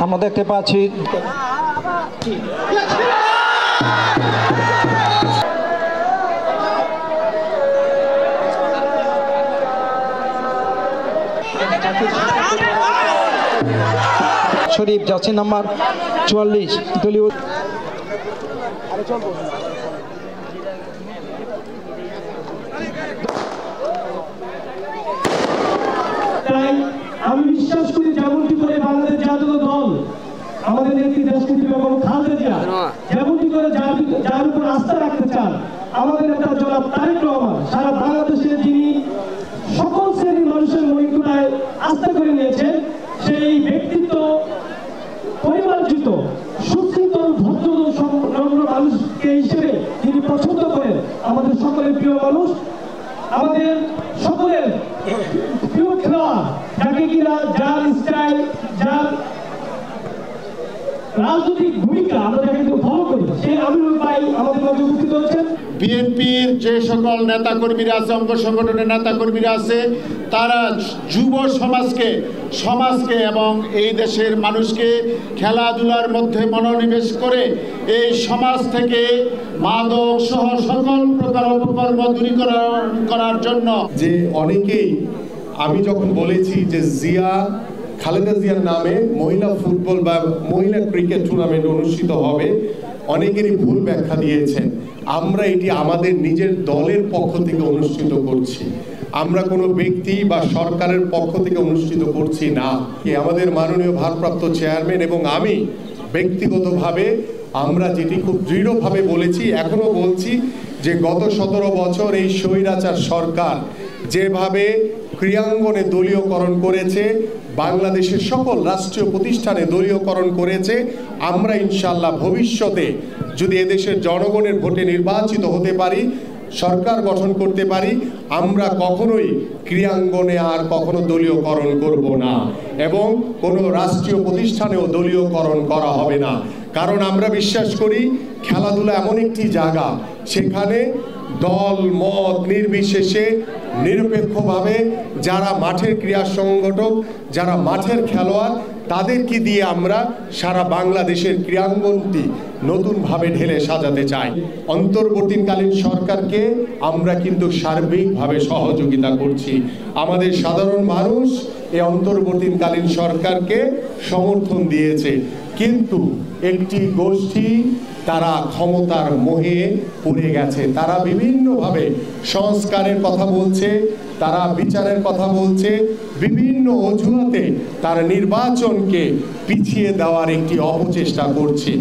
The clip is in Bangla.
আমরা দেখতে পাচ্ছি শরীফ জার্সি নাম্বার 44 দলীয় তাই আমি বিশ্বাস করি যেমনটি করে বাংলাদেশ জাতীয় দল আমাদের নেত্রী দেশনেত্রী বেগম খালেদা জিয়া যেমনটি করে যার উপর আস্থা রাখতে চান আমাদের নেতা জনাব তারেক রহমান সারা বাংলাদেশে যিনি সকল শ্রেণীর মানুষের মনিকুলায় আস্থা করে নিয়েছেন সেই ব্যক্তিত্ব পরিমার্জিত সুশৃঙ্খল ভদ্র নম্র মানুষকে হিসেবে যিনি পছন্দ করেন আমাদের সকলের প্রিয় মানুষ আমাদের সকলের প্রিয় খেলোয়াড় যাকে কিনা যার স্টাইল যার রাজনৈতিক ভূমিকা আমরা যাকে কিন্তু ফলো করি সেই আমিনুল ভাই আমাদের মাঝে উপস্থিত হচ্ছেন। বিএনপির যে সকল নেতাকর্মীরা আছে অঙ্গ সংগঠনের নেতাকর্মীরা আছে তারা যুব সমাজকে এবং এই দেশের মানুষকে খেলাধুলার মধ্যে মনোনিবেশ করে এই সমাজ থেকে মাদক সহ সকল প্রকার অপকর্ম দূরীকরণ করার জন্য যে অনেকেই আমি যখন বলেছি যে খালেদা জিয়ার নামে মহিলা ফুটবল বা মহিলা ক্রিকেট টুর্নামেন্ট অনুষ্ঠিত হবে অনেকেরই ভুল ব্যাখ্যা দিয়েছেন। আমরা এটি আমাদের নিজের দলের পক্ষ থেকে অনুষ্ঠিত করছি, আমরা কোনো ব্যক্তি বা সরকারের পক্ষ থেকে অনুষ্ঠিত করছি না। আমাদের মাননীয় ভারপ্রাপ্ত চেয়ারম্যান এবং আমি ব্যক্তিগতভাবে আমরা যেটি খুব দৃঢ়ভাবে বলেছি এখনো বলছি যে গত 17 বছর এই স্বৈরাচার সরকার যেভাবে ক্রীড়াঙ্গনে দলীয়করণ করেছে, বাংলাদেশের সকল রাষ্ট্রীয় প্রতিষ্ঠানে দলীয়করণ করেছে, আমরা ইনশাআল্লাহ ভবিষ্যতে যদি এদেশের জনগণের ভোটে নির্বাচিত হতে পারি, সরকার গঠন করতে পারি, আমরা কখনোই ক্রীড়াঙ্গনে আর কখনো দলীয়করণ করব না এবং কোনো রাষ্ট্রীয় প্রতিষ্ঠানেও দলীয়করণ করা হবে না। কারণ আমরা বিশ্বাস করি খেলাধুলা এমন একটি জায়গা সেখানে দল মত নির্বিশেষে নিরপেক্ষভাবে যারা মাঠের ক্রীড়া সংগঠক, যারা মাঠের খেলোয়াড়, তাদেরকে দিয়ে আমরা সারা বাংলাদেশের ক্রীড়াঙ্গনটি নতুনভাবে ঢেলে সাজাতে চাই। অন্তর্বর্তীকালীন সরকারকে আমরা কিন্তু সার্বিকভাবে সহযোগিতা করছি। আমাদের সাধারণ মানুষ এই অন্তর্বর্তীকালীন সরকারকে সমর্থন দিয়েছে, কিন্তু একটি গোষ্ঠী তারা ক্ষমতার মোহে পড়ে গেছে। তারা বিভিন্নভাবে সংস্কারের কথা বলছে, তারা বিচারের কথা বলছে, বিভিন্ন অজুহাতে তারা নির্বাচনকে পিছিয়ে দেওয়ার একটি অপচেষ্টা করছে।